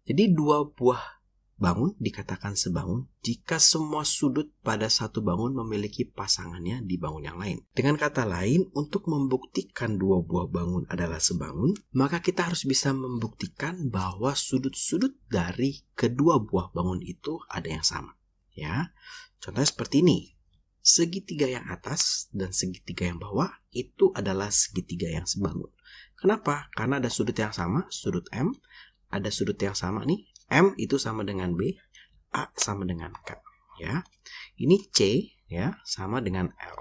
Jadi dua buah bangun dikatakan sebangun jika semua sudut pada satu bangun memiliki pasangannya di bangun yang lain. Dengan kata lain, untuk membuktikan dua buah bangun adalah sebangun, maka kita harus bisa membuktikan bahwa sudut-sudut dari kedua buah bangun itu ada yang sama. Ya, contohnya seperti ini. Segitiga yang atas dan segitiga yang bawah itu adalah segitiga yang sebangun. Kenapa? Karena ada sudut yang sama, sudut M. Ada sudut yang sama nih, M itu sama dengan B, A sama dengan K, ya. Ini C, ya, sama dengan L.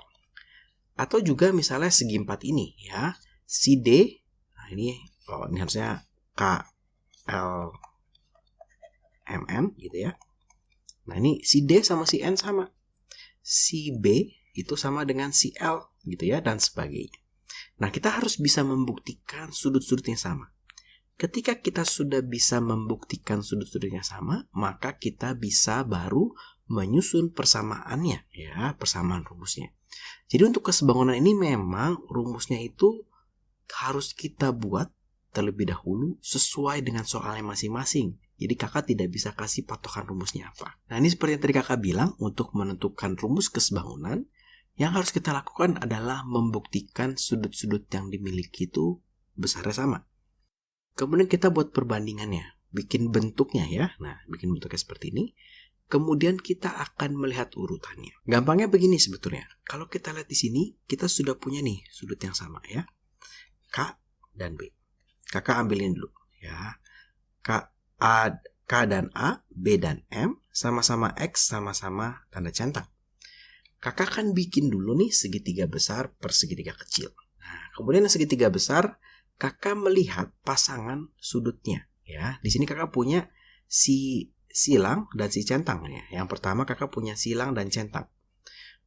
Atau juga misalnya segi empat ini, ya, si D, nah ini harusnya K, L, M, N, gitu ya. Nah ini si D sama si N sama, si B itu sama dengan si L, gitu ya, dan sebagainya. Nah kita harus bisa membuktikan sudut-sudut yang sama. Ketika kita sudah bisa membuktikan sudut-sudutnya sama, maka kita bisa baru menyusun persamaannya, ya, persamaan rumusnya. Jadi untuk kesebangunan ini memang rumusnya itu harus kita buat terlebih dahulu sesuai dengan soalnya masing-masing. Jadi kakak tidak bisa kasih patokan rumusnya apa. Nah ini seperti yang tadi kakak bilang, untuk menentukan rumus kesebangunan, yang harus kita lakukan adalah membuktikan sudut-sudut yang dimiliki itu besarnya sama. Kemudian kita buat perbandingannya, bikin bentuknya ya. Nah, bikin bentuknya seperti ini. Kemudian kita akan melihat urutannya. Gampangnya begini sebetulnya. Kalau kita lihat di sini, kita sudah punya nih sudut yang sama ya. K dan B. Kakak ambilin dulu ya. K dan A, B dan M, sama-sama X, sama-sama tanda centang. Kakak akan bikin dulu nih segitiga besar per segitiga kecil. Nah, kemudian yang segitiga besar, kakak melihat pasangan sudutnya ya. Di sini kakak punya si silang dan si centang ya. Yang pertama kakak punya silang dan centang.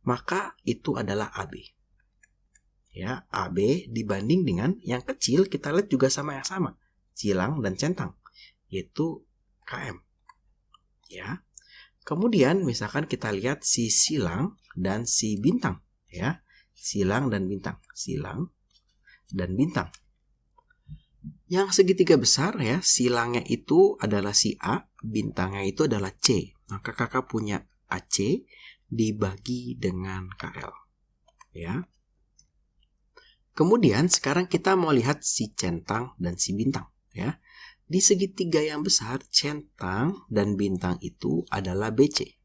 Maka itu adalah AB. Ya, AB dibanding dengan yang kecil kita lihat juga sama yang sama, silang dan centang, yaitu KM. Ya. Kemudian misalkan kita lihat si silang dan si bintang ya. Silang dan bintang, silang dan bintang. Yang segitiga besar ya, silangnya itu adalah si A, bintangnya itu adalah C. Maka kakak punya AC dibagi dengan KL. Ya. Kemudian sekarang kita mau lihat si centang dan si bintang. Ya. Di segitiga yang besar, centang dan bintang itu adalah BC.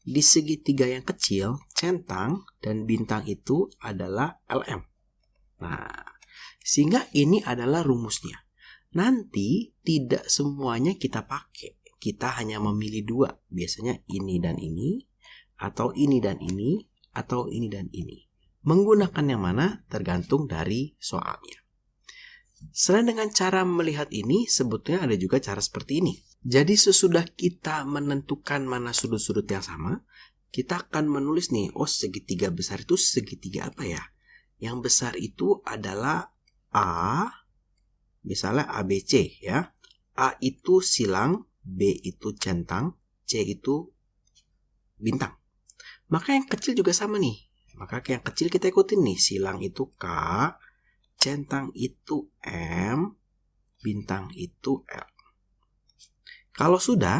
Di segitiga yang kecil, centang dan bintang itu adalah LM. Nah, sehingga ini adalah rumusnya. Nanti tidak semuanya kita pakai. Kita hanya memilih dua. Biasanya ini dan ini, atau ini dan ini, atau ini dan ini. Menggunakan yang mana tergantung dari soalnya. Selain dengan cara melihat ini, sebetulnya ada juga cara seperti ini. Jadi sesudah kita menentukan mana sudut-sudut yang sama, kita akan menulis nih, oh segitiga besar itu segitiga apa ya? Yang besar itu adalah A, misalnya ABC ya. A itu silang, B itu centang, C itu bintang. Maka yang kecil juga sama nih. Maka yang kecil kita ikutin nih, silang itu K, centang itu M, bintang itu L. Kalau sudah,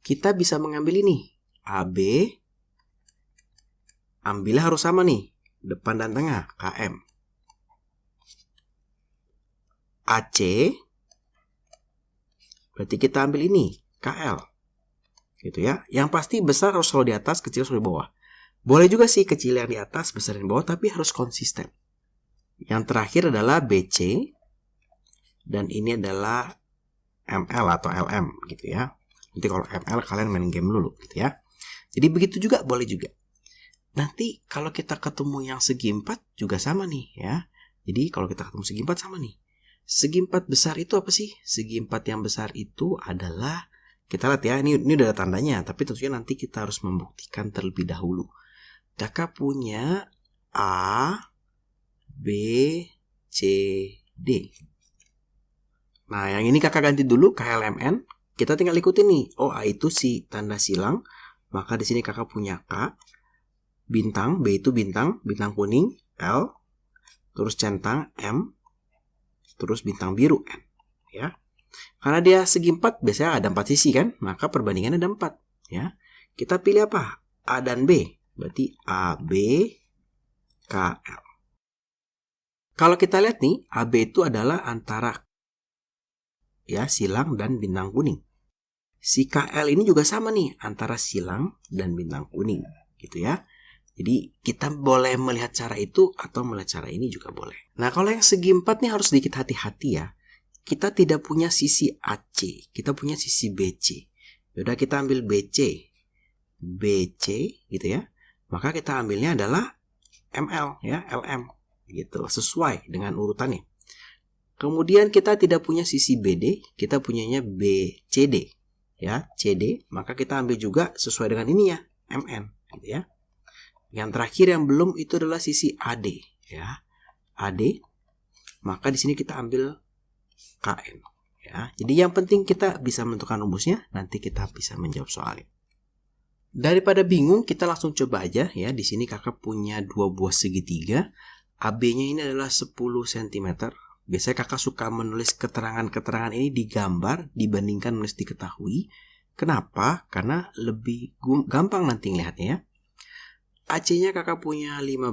kita bisa mengambil ini, AB, ambilnya harus sama nih, depan dan tengah, KM. AC, berarti kita ambil ini, KL. Gitu ya. Yang pasti besar harus selalu di atas, kecil selalu di bawah. Boleh juga sih kecil yang di atas, besar yang di bawah, tapi harus konsisten. Yang terakhir adalah BC, dan ini adalah ML atau LM gitu ya. Nanti kalau ML kalian main game dulu gitu ya. Jadi begitu juga boleh juga. Nanti kalau kita ketemu yang segi 4 juga sama nih ya. Jadi kalau kita ketemu segi 4 sama nih. Segi 4 besar itu apa sih? Segi 4 yang besar itu adalah, kita lihat ya, ini udah ada tandanya, tapi tentunya nanti kita harus membuktikan terlebih dahulu. Kakak punya A, B, C, D. Nah, yang ini kakak ganti dulu KLMN. Kita tinggal ikutin nih. Oh, A itu si tanda silang. Maka di sini kakak punya K. Bintang, B itu bintang kuning, L. Terus centang, M. Terus bintang biru, N. Ya. Karena dia segi 4, biasanya ada 4 sisi kan, maka perbandingannya ada 4. Ya. Kita pilih apa? A dan B. Berarti AB, KL. Kalau kita lihat nih, AB itu adalah antara ya silang dan bintang kuning. Si KL ini juga sama nih, antara silang dan bintang kuning. Gitu ya. Jadi kita boleh melihat cara itu atau melihat cara ini juga boleh. Nah kalau yang segi 4 nih harus sedikit hati-hati ya. Kita tidak punya sisi AC, kita punya sisi BC. Yaudah kita ambil BC gitu ya. Maka kita ambilnya adalah ML ya, LM gitu, sesuai dengan urutannya. Kemudian kita tidak punya sisi BD, kita punyanya BCD ya, CD, maka kita ambil juga sesuai dengan ini ya, MN gitu ya. Yang terakhir yang belum itu adalah sisi AD ya. AD, maka di sini kita ambil KN ya. Jadi yang penting kita bisa menentukan rumusnya, nanti kita bisa menjawab soalnya. Daripada bingung, kita langsung coba aja ya. Di sini kakak punya 2 buah segitiga. AB-nya ini adalah 10 cm. Biasanya kakak suka menulis keterangan-keterangan ini di gambar dibandingkan menulis diketahui. Kenapa? Karena lebih gampang nanti ngelihatnya ya. AC-nya kakak punya 15,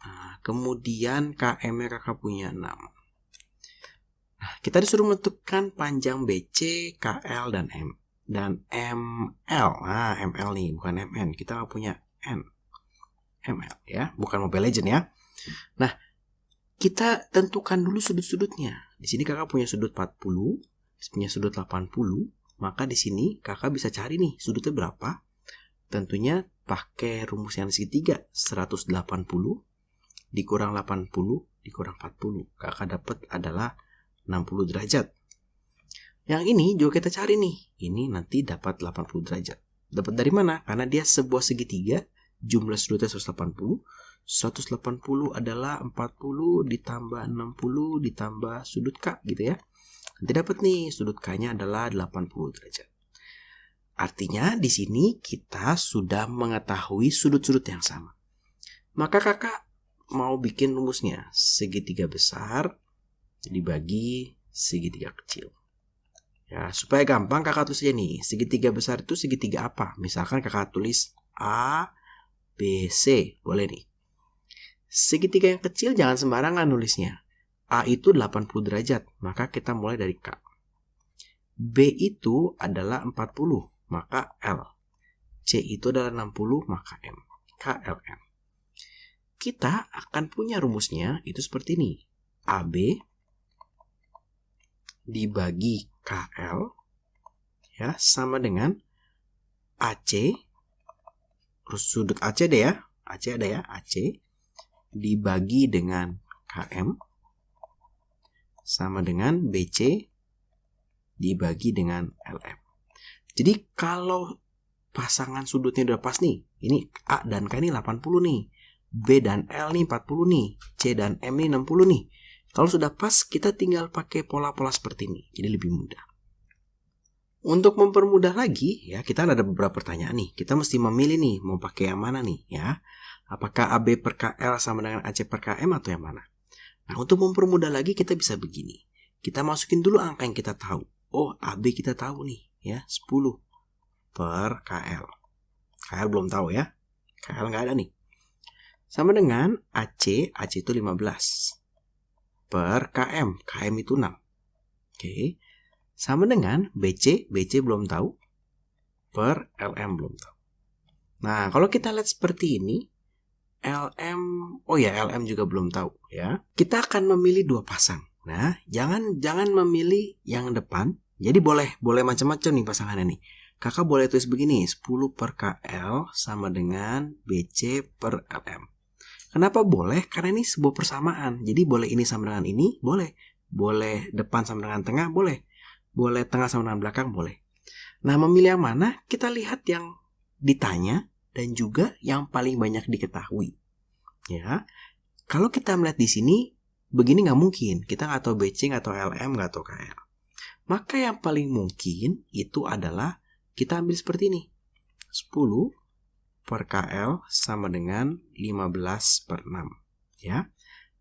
nah, kemudian KM-nya kakak punya 6. Nah, kita disuruh menentukan panjang BC, KL, dan M. Dan ML, nah ML nih, bukan MN, kita punya N. ML ya, bukan Mobile Legend ya. Nah, kita tentukan dulu sudut-sudutnya. Di sini kakak punya sudut 40, punya sudut 80, maka di sini kakak bisa cari nih sudutnya berapa. Tentunya pakai rumus yang segitiga, 180 dikurang 80 dikurang 40. Kakak dapat adalah 60 derajat. Yang ini juga kita cari nih. Ini nanti dapat 80 derajat. Dapat dari mana? Karena dia sebuah segitiga, jumlah sudutnya 180. 180 adalah 40 ditambah 60 ditambah sudut K gitu ya. Nanti dapat nih sudut K-nya adalah 80 derajat. Artinya di sini kita sudah mengetahui sudut-sudut yang sama. Maka kakak mau bikin rumusnya. Segitiga besar dibagi segitiga kecil. Ya, supaya gampang kakak tulis aja nih. Segitiga besar itu segitiga apa? Misalkan kakak tulis A, B, C. Boleh nih. Segitiga yang kecil jangan sembarangan nulisnya. A itu 80 derajat. Maka kita mulai dari K. B itu adalah 40. Maka L. C itu adalah 60, maka M. KLM. Kita akan punya rumusnya itu seperti ini. AB dibagi KL ya sama dengan AC. Sudut AC ada ya. AC ada ya, AC dibagi dengan KM sama dengan BC dibagi dengan LM. Jadi kalau pasangan sudutnya udah pas nih, ini A dan K ini 80 nih, B dan L nih 40 nih, C dan M nih 60 nih. Kalau sudah pas, kita tinggal pakai pola-pola seperti ini, jadi lebih mudah. Untuk mempermudah lagi, ya kita ada beberapa pertanyaan nih. Kita mesti memilih nih, mau pakai yang mana nih, ya? Apakah AB per KL sama dengan AC per KM atau yang mana? Nah, untuk mempermudah lagi, kita bisa begini. Kita masukin dulu angka yang kita tahu. Oh, AB kita tahu nih. Ya, 10 per KL. KL belum tahu ya. KL nggak ada nih. Sama dengan AC itu 15 per KM. KM itu 6. Oke. Sama dengan BC belum tahu per LM belum tahu. Nah, kalau kita lihat seperti ini, LM juga belum tahu ya. Kita akan memilih 2 pasang. Nah, jangan memilih yang depan. Jadi boleh macam-macam nih pasangannya nih. Kakak boleh tulis begini, 10 per KL sama dengan BC per LM. Kenapa boleh? Karena ini sebuah persamaan. Jadi boleh ini sama dengan ini, boleh. Boleh depan sama dengan tengah, boleh. Boleh tengah sama dengan belakang, boleh. Nah, memilih yang mana? Kita lihat yang ditanya dan juga yang paling banyak diketahui. Ya, kalau kita melihat di sini, begini nggak mungkin. Kita nggak tahu BC, nggak tahu LM, nggak tahu KL. Maka yang paling mungkin itu adalah kita ambil seperti ini. 10 per KL sama dengan 15 per 6. Ya.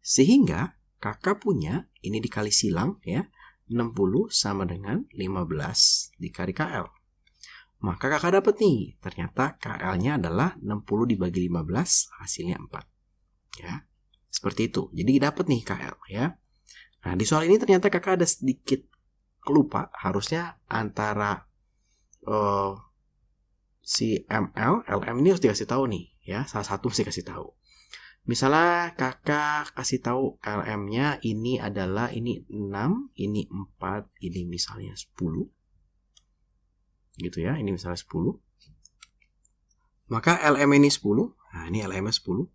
Sehingga kakak punya, ini dikali silang ya, 60 sama dengan 15 dikali KL. Maka kakak dapat nih, ternyata KL-nya adalah 60 dibagi 15, hasilnya 4. Ya, seperti itu. Jadi dapat nih KL ya. Nah, di soal ini ternyata kakak ada sedikit lupa. Harusnya antara si ML, LM ini harus dikasih tahu nih ya. Salah satu mesti kasih tahu. Misalnya kakak kasih tahu LM-nya ini adalah ini 6, ini 4, ini misalnya 10. Gitu ya, ini misalnya 10. Maka LM ini 10. Nah, ini LM-nya 10.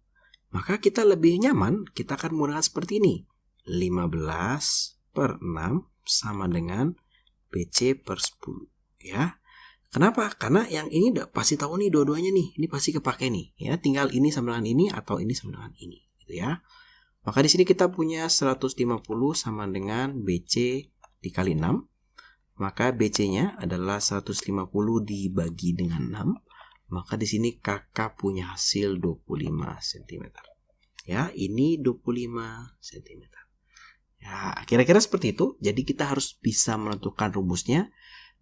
Maka kita lebih nyaman, kita akan menggunakan seperti ini. 15 per 6 sama dengan BC per 10. Ya. Kenapa? Karena yang ini udah pasti tahu nih dua-duanya nih. Ini pasti kepake nih. Ya, tinggal ini sama dengan ini atau ini sama dengan ini. Gitu ya. Maka di sini kita punya 150 sama dengan BC dikali 6. Maka BC-nya adalah 150 dibagi dengan 6. Maka di sini kakak punya hasil 25 cm. Ya, ini 25 cm. Ya, kira-kira seperti itu. Jadi kita harus bisa menentukan rumusnya.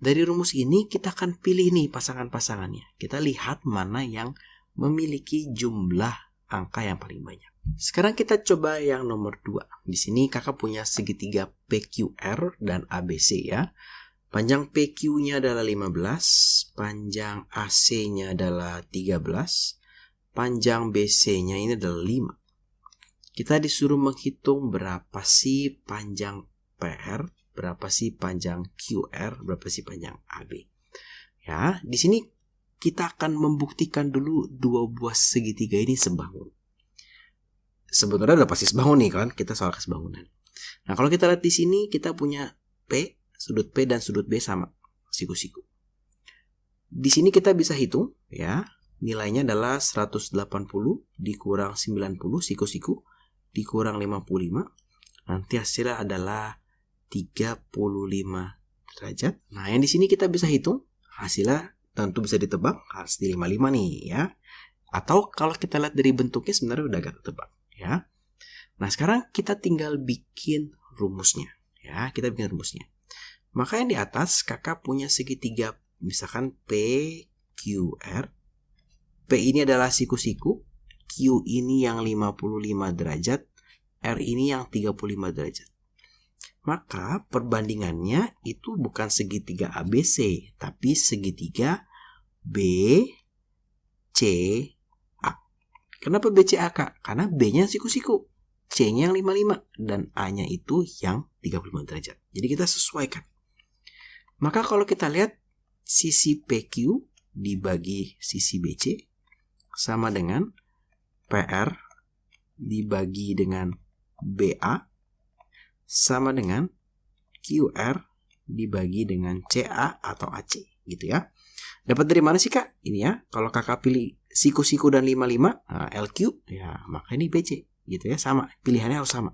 Dari rumus ini kita akan pilih nih pasangan-pasangannya. Kita lihat mana yang memiliki jumlah angka yang paling banyak. Sekarang kita coba yang nomor 2. Di sini kakak punya segitiga PQR dan ABC ya. Panjang PQ-nya adalah 15, panjang AC-nya adalah 13, panjang BC-nya ini adalah 5. Kita disuruh menghitung berapa sih panjang PR, berapa sih panjang QR, berapa sih panjang AB. Ya, di sini kita akan membuktikan dulu dua buah segitiga ini sebangun. Sebetulnya udah pasti sebangun nih kan, kita soal kesebangunan. Nah, kalau kita lihat di sini kita punya P, sudut P dan sudut B sama, siku-siku. Di sini kita bisa hitung ya, nilainya adalah 180 dikurang 90 siku-siku dikurang 55. Nanti hasilnya adalah 35 derajat. Nah, yang di sini kita bisa hitung hasilnya tentu bisa ditebak, harus di 55 nih ya. Atau kalau kita lihat dari bentuknya sebenarnya udah agak ketebak ya. Nah, sekarang kita tinggal bikin rumusnya ya, kita bikin rumusnya. Maka yang di atas kakak punya segitiga misalkan PQR. P ini adalah siku-siku, Q ini yang 55 derajat, R ini yang 35 derajat. Maka perbandingannya itu bukan segitiga ABC, tapi segitiga BCA. Kenapa BCA, karena B-nya siku-siku, C-nya yang 55, dan A-nya itu yang 35 derajat. Jadi kita sesuaikan. Maka kalau kita lihat sisi PQ dibagi sisi BC sama dengan PR dibagi dengan BA sama dengan QR dibagi dengan CA atau AC gitu ya. Dapat dari mana sih kak? Ini ya, kalau kakak pilih siku-siku dan 55 LQ ya, maka ini BC gitu ya, sama, pilihannya harus sama.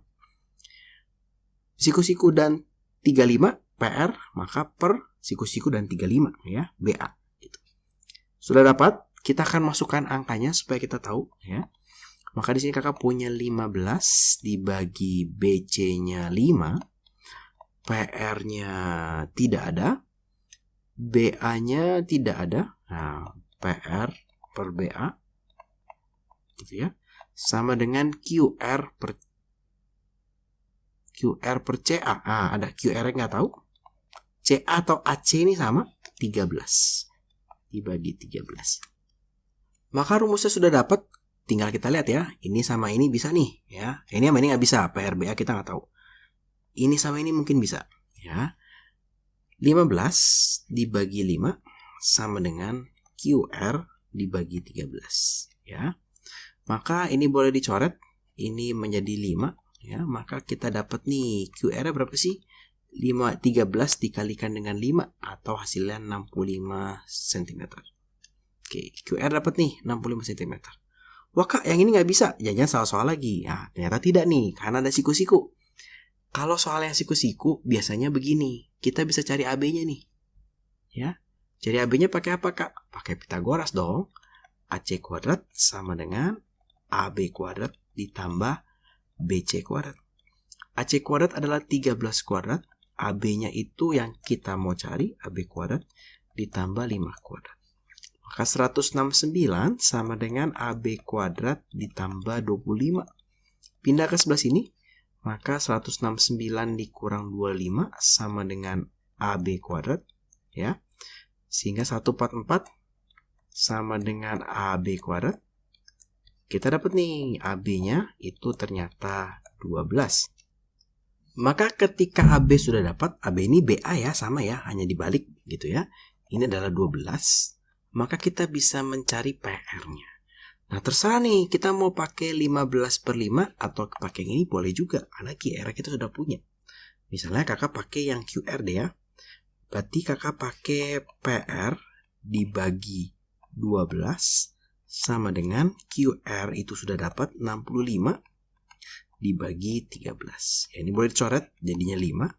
Siku-siku dan 35 PR, maka per siku-siku dan 35 ya, BA gitu. Sudah dapat, kita akan masukkan angkanya supaya kita tahu ya. Maka di sini kakak punya 15 dibagi BC-nya 5, PR-nya tidak ada, BA-nya tidak ada. Nah, PR per BA gitu ya. Sama dengan QR per CA. Nah, ada QR yang nggak tahu. CA atau AC ini sama 13 dibagi 13. Maka rumusnya sudah dapat. Tinggal kita lihat ya, ini sama ini bisa nih ya. Ini sama ini nggak bisa, PRBA kita nggak tahu. Ini sama ini mungkin bisa ya. 15 dibagi 5 sama dengan QR dibagi 13 ya. Maka ini boleh dicoret, ini menjadi 5 ya. Maka kita dapat nih QR berapa sih? 13 dikalikan dengan 5 atau hasilnya 65 cm. Oke, QR dapat nih 65 cm. Wah kak, yang ini nggak bisa. Jangan soal-soal lagi. Nah, ternyata tidak nih, karena ada siku-siku. Kalau soal yang siku-siku, biasanya begini. Kita bisa cari AB-nya nih. Ya, cari AB-nya pakai apa kak? Pakai Pitagoras dong. AC kuadrat sama dengan AB kuadrat ditambah BC kuadrat. AC kuadrat adalah 13 kuadrat. AB-nya itu yang kita mau cari, AB kuadrat ditambah 5 kuadrat. Maka 169 sama dengan AB kuadrat ditambah 25. Pindah ke sebelah sini, maka 169 dikurang 25 sama dengan AB kuadrat, ya. Sehingga 144 sama dengan AB kuadrat. Kita dapat nih, AB-nya itu ternyata 12. Maka ketika AB sudah dapat, AB ini BA ya, sama ya, hanya dibalik gitu ya. Ini adalah 12. Maka kita bisa mencari PR-nya. Nah, terserah nih, kita mau pakai 15/5 atau pakai ini boleh juga, karena QR kita sudah punya. Misalnya kakak pakai yang QR deh ya. Berarti kakak pakai PR dibagi 12 sama dengan QR itu sudah dapat 65 dibagi 13. Ya, ini boleh dicoret jadinya 5.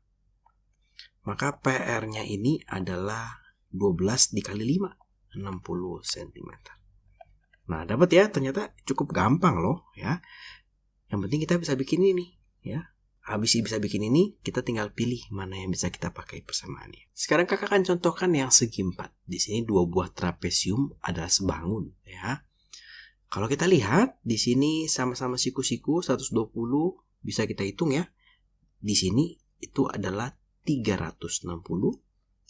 Maka PR-nya ini adalah 12 dikali 5, 60 cm. Nah, dapat ya, ternyata cukup gampang loh ya. Yang penting kita bisa bikin ini ya. Habis bisa bikin ini, kita tinggal pilih mana yang bisa kita pakai persamaannya. Sekarang kakak akan contohkan yang segi 4. Di sini 2 buah trapesium adalah sebangun ya. Kalau kita lihat di sini sama-sama siku-siku 120 bisa kita hitung ya. Di sini itu adalah 360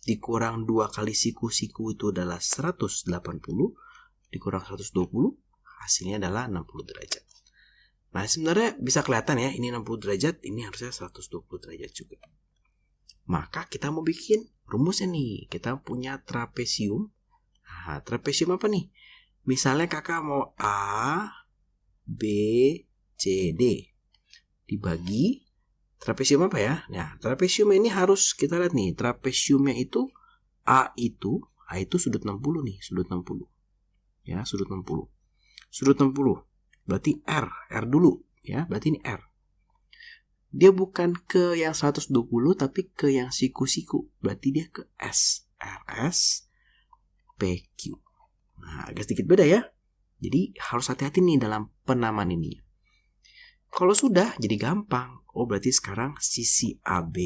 dikurang 2 kali siku-siku itu adalah 180 dikurang 120 hasilnya adalah 60 derajat. Nah, sebenarnya bisa kelihatan ya, ini 60 derajat, ini harusnya 120 derajat juga. Maka kita mau bikin rumusnya nih. Kita punya trapesium. Nah, trapesium apa nih? Misalnya kakak mau A, B, C, D. Dibagi trapesium apa ya? Nah, trapesium ini harus kita lihat nih. Trapesiumnya itu A itu sudut 60 nih, sudut 60. Ya, sudut 60. Sudut 60. Berarti R dulu ya, berarti ini R. Dia bukan ke yang 120 tapi ke yang siku-siku. Berarti dia ke S. RS PQ. Nah, agak sedikit beda ya. Jadi harus hati-hati nih dalam penamaan ini. Kalau sudah jadi gampang. Oh, berarti sekarang sisi AB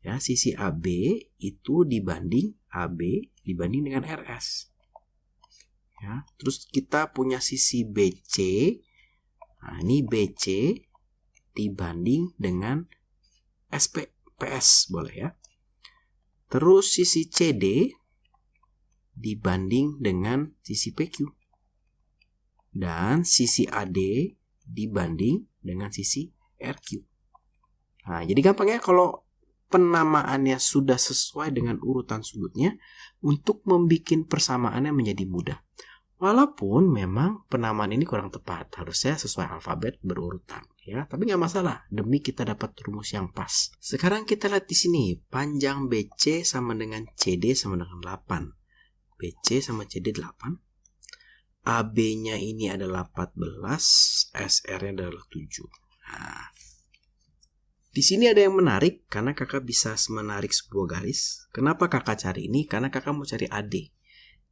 ya, sisi AB itu dibanding AB dibanding dengan RS. Ya, terus kita punya sisi BC. Nah, ini BC dibanding dengan PS boleh ya. Terus sisi CD dibanding dengan sisi PQ. Dan sisi AD dibanding dengan sisi RQ. Nah, jadi gampang ya kalau penamaannya sudah sesuai dengan urutan sudutnya, untuk membuat persamaannya menjadi mudah. Walaupun memang penamaan ini kurang tepat, harusnya sesuai alfabet berurutan ya, tapi nggak masalah demi kita dapat rumus yang pas. Sekarang kita lihat di sini, panjang BC sama dengan CD sama dengan 8. BC sama CD 8. AB-nya ini adalah 14, SR-nya adalah 7. Nah, di sini ada yang menarik karena kakak bisa menarik sebuah garis. Kenapa kakak cari ini? Karena kakak mau cari AD.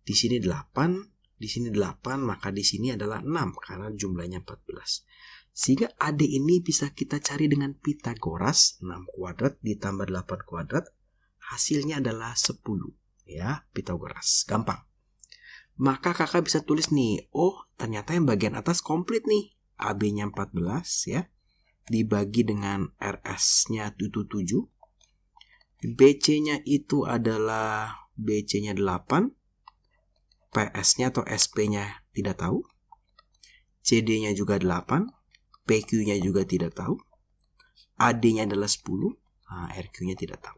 Di sini 8, di sini 8, maka di sini adalah 6 karena jumlahnya 14. Sehingga AD ini bisa kita cari dengan Pitagoras. 6 kuadrat ditambah 8 kuadrat, hasilnya adalah 10. Ya, Pitagoras. Gampang. Maka kakak bisa tulis nih, oh ternyata yang bagian atas komplit nih. AB-nya 14 ya, dibagi dengan RS-nya itu 7. BC-nya itu adalah BC-nya 8. PS-nya atau SP-nya tidak tahu. CD-nya juga 8. PQ-nya juga tidak tahu. AD-nya adalah 10. Nah, RQ-nya tidak tahu.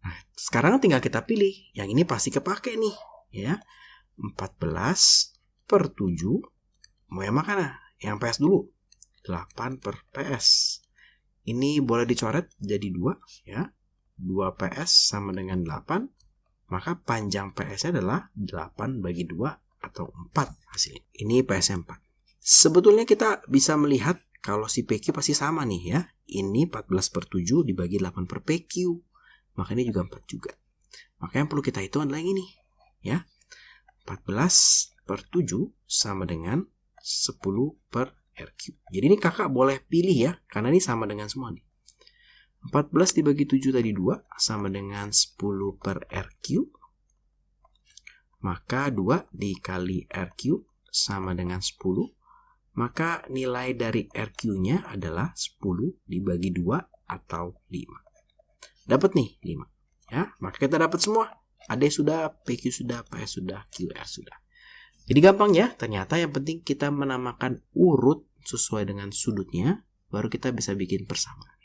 Nah, sekarang tinggal kita pilih. Yang ini pasti kepake nih. Ya, 14/7. Mau yang mana? Yang PS dulu. 8/PS. Ini boleh dicoret jadi 2. Ya, 2 PS sama dengan 8. Maka panjang PS-nya adalah 8/2 atau 4 hasilnya. Ini PS-nya 4. Sebetulnya kita bisa melihat kalau si PQ pasti sama nih ya. Ini 14/7 dibagi 8/PQ. Maka ini juga 4 juga. Maka yang perlu kita hitung adalah yang ini. Ya, 14/7 sama dengan 10/RQ. Jadi ini kakak boleh pilih ya. Karena ini sama dengan semua nih. 14 dibagi 7 tadi 2 sama dengan 10 per R cube. Maka 2 dikali R cube sama dengan 10. Maka nilai dari R cube-nya adalah 10 dibagi 2 atau 5. Dapat nih 5. Ya, maka kita dapat semua. AD sudah, PQ sudah, PS sudah, QR sudah. Jadi gampang ya, ternyata yang penting kita menamakan urut sesuai dengan sudutnya, baru kita bisa bikin persamaan.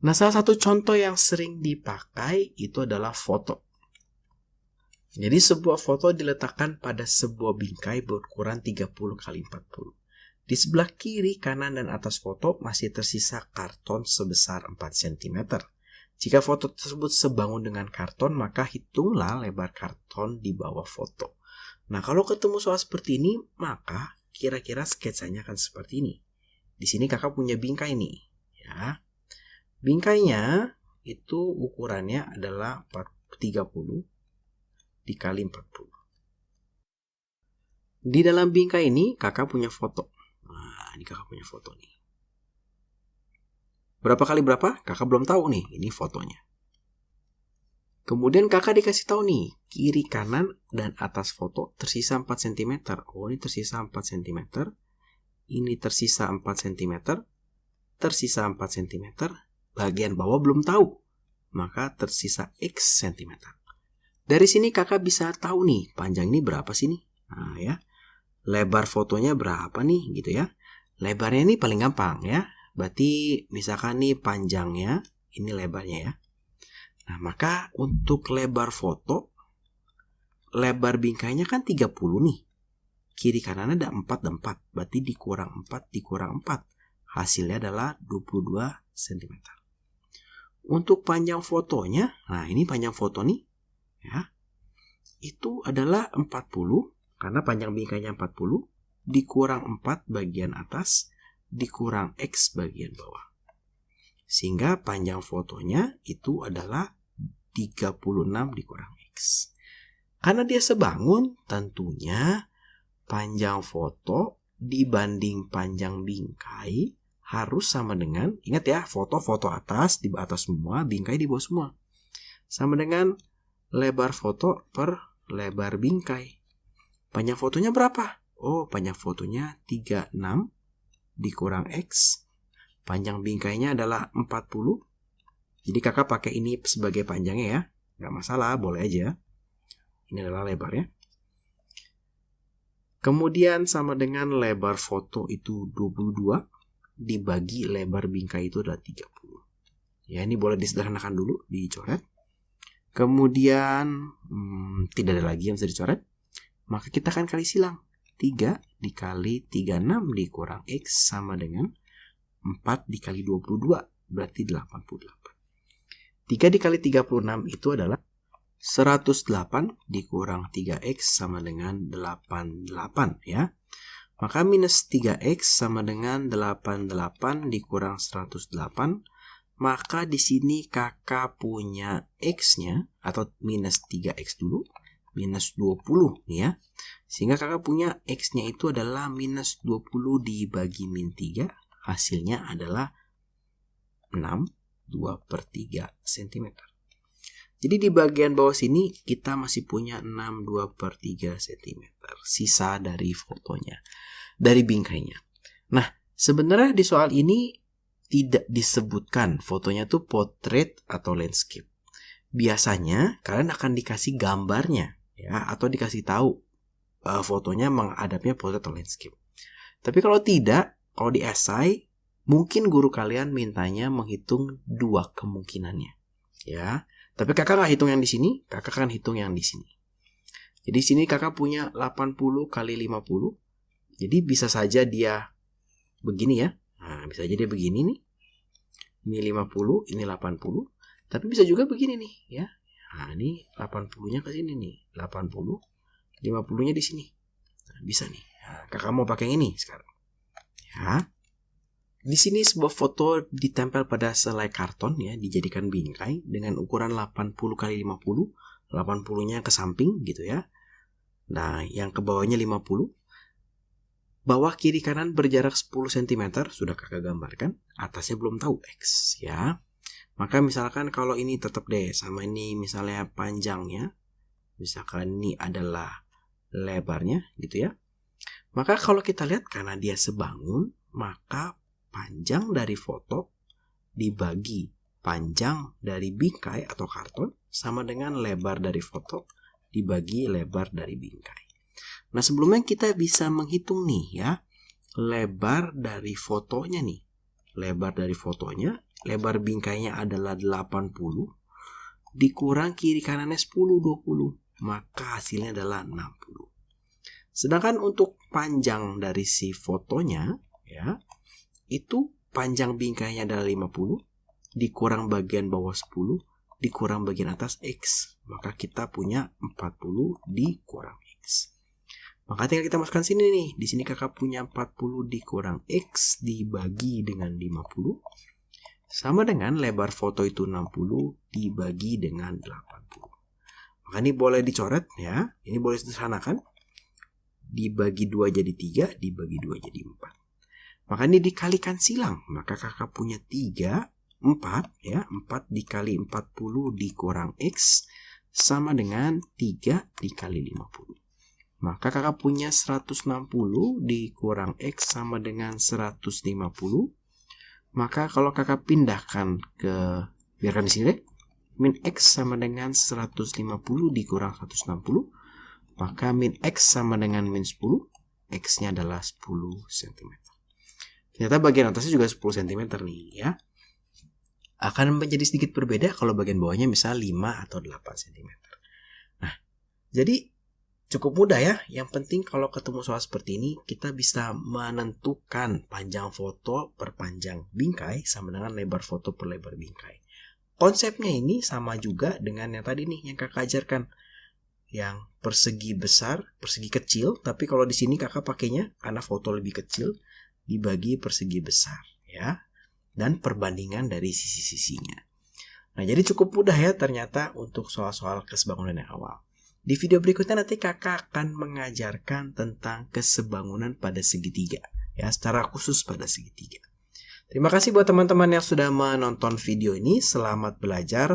Nah, salah satu contoh yang sering dipakai itu adalah foto. Jadi sebuah foto diletakkan pada sebuah bingkai berukuran 30 x 40. Di sebelah kiri, kanan, dan atas foto masih tersisa karton sebesar 4 cm. Jika foto tersebut sebangun dengan karton, maka hitunglah lebar karton di bawah foto. Nah, kalau ketemu soal seperti ini, maka kira-kira sketsanya akan seperti ini. Di sini kakak punya bingkai nih. Ya. Bingkainya itu ukurannya adalah 30 dikali 40. Di dalam bingkai ini kakak punya foto. Nah, ini kakak punya foto nih. Berapa kali berapa? Kakak belum tahu nih, ini fotonya. Kemudian kakak dikasih tahu nih, kiri, kanan, dan atas foto tersisa 4 cm. Oh, ini tersisa 4 cm. Ini tersisa 4 cm. Tersisa 4 cm. Bagian bawah belum tahu. Maka tersisa X cm. Dari sini kakak bisa tahu nih, panjang ini berapa sih nih? Nah ya, lebar fotonya berapa nih gitu ya. Lebarnya ini paling gampang ya. Berarti misalkan nih panjangnya, ini lebarnya ya. Nah maka untuk lebar foto, lebar bingkainya kan 30 nih. Kiri kanan ada 4 dan 4. Berarti dikurang 4 dikurang 4. Hasilnya adalah 22 cm. Untuk panjang fotonya, nah ini panjang foto nih. Ya, itu adalah 40 karena panjang bingkainya 40 dikurang 4 bagian atas dikurang X bagian bawah. Sehingga panjang fotonya itu adalah 36 dikurang X. Karena dia sebangun, tentunya panjang foto dibanding panjang bingkai harus sama dengan, ingat ya, foto atas, di atas semua, bingkai di bawah semua. Sama dengan lebar foto per lebar bingkai. Panjang fotonya berapa? Oh, panjang fotonya 36 dikurang X. Panjang bingkainya adalah 40. Jadi kakak pakai ini sebagai panjangnya ya. Nggak masalah, boleh aja. Ini adalah lebarnya. Kemudian sama dengan lebar foto itu 22 dibagi lebar bingkai itu adalah 30. Ya, ini boleh disederhanakan dulu, dicoret. Kemudian tidak ada lagi yang bisa dicoret. Maka kita akan kali silang. 3 dikali 36 dikurang X sama dengan 4 dikali 22. Berarti 88. 3 dikali 36 itu adalah 108 dikurang 3X sama dengan 88 ya. Maka minus 3X sama dengan 88 dikurang 108. Maka di sini kakak punya X-nya atau minus 3X dulu, minus 20 ya. Sehingga kakak punya X-nya itu adalah minus 20 dibagi min 3. Hasilnya adalah 6, 2/3 cm. Jadi di bagian bawah sini kita masih punya 6, 2/3 cm. Sisa dari fotonya, dari bingkainya. Nah, sebenarnya di soal ini tidak disebutkan fotonya tuh portrait atau landscape. Biasanya kalian akan dikasih gambarnya ya, atau dikasih tahu fotonya menghadapnya portrait atau landscape. Tapi kalau tidak, kalau di esai mungkin guru kalian mintanya menghitung 2 kemungkinannya. Ya, tapi kakak nggak hitung yang di sini, kakak akan hitung yang di sini. Jadi di sini kakak punya 80 kali 50. Jadi bisa saja dia begini ya. Nah, bisa aja dia begini nih. Ini 50, ini 80. Tapi bisa juga begini nih ya. Nah, ini 80-nya ke sini nih. 80, 50-nya di sini. Nah, bisa nih. Nah, kakak mau pakai yang ini sekarang. Ya. Di sini sebuah foto ditempel pada selai karton ya, dijadikan bingkai dengan ukuran 80 kali 50. 80-nya ke samping gitu ya. Nah, yang ke bawahnya 50. Bawah kiri kanan berjarak 10 cm, sudah kakak gambarkan. Atasnya belum tahu X ya. Maka misalkan kalau ini tetap deh sama ini misalnya panjangnya. Misalkan ini adalah lebarnya gitu ya. Maka kalau kita lihat karena dia sebangun, maka panjang dari foto dibagi panjang dari bingkai atau karton sama dengan lebar dari foto dibagi lebar dari bingkai. Nah, sebelumnya kita bisa menghitung nih ya, lebar dari fotonya nih. Lebar dari fotonya, lebar bingkainya adalah 80 dikurang kiri kanannya 10, 20. Maka hasilnya adalah 60. Sedangkan untuk panjang dari si fotonya ya, itu panjang bingkainya adalah 50 dikurang bagian bawah 10 dikurang bagian atas X. Maka kita punya 40 dikurang X. Maka tinggal kita masukkan sini nih. Di sini kakak punya 40 dikurang X dibagi dengan 50. Sama dengan lebar foto itu 60 dibagi dengan 80. Maka ini boleh dicoret ya. Ini boleh disederhanakan. Dibagi 2 jadi 3, dibagi 2 jadi 4. Maka ini dikalikan silang. Maka kakak punya 3, 4 ya. 4 dikali 40 dikurang X sama dengan 3 dikali 50. Maka kakak punya 160 dikurang X sama dengan 150. Maka kalau kakak pindahkan ke, biarkan di sini deh, min X sama dengan 150 dikurang 160. Maka min X sama dengan min 10. X-nya adalah 10 cm. Ternyata bagian atasnya juga 10 cm nih ya. Akan menjadi sedikit berbeda kalau bagian bawahnya misal 5 atau 8 cm. Nah, jadi cukup mudah ya. Yang penting kalau ketemu soal seperti ini, kita bisa menentukan panjang foto per panjang bingkai sama dengan lebar foto per lebar bingkai. Konsepnya ini sama juga dengan yang tadi nih yang kakak ajarkan. Yang persegi besar, persegi kecil, tapi kalau di sini kakak pakainya karena foto lebih kecil dibagi persegi besar ya. Dan perbandingan dari sisi-sisinya. Nah, jadi cukup mudah ya ternyata untuk soal-soal kesebangunan yang awal. Di video berikutnya nanti kakak akan mengajarkan tentang kesebangunan pada segitiga ya, secara khusus pada segitiga. Terima kasih buat teman-teman yang sudah menonton video ini. Selamat belajar.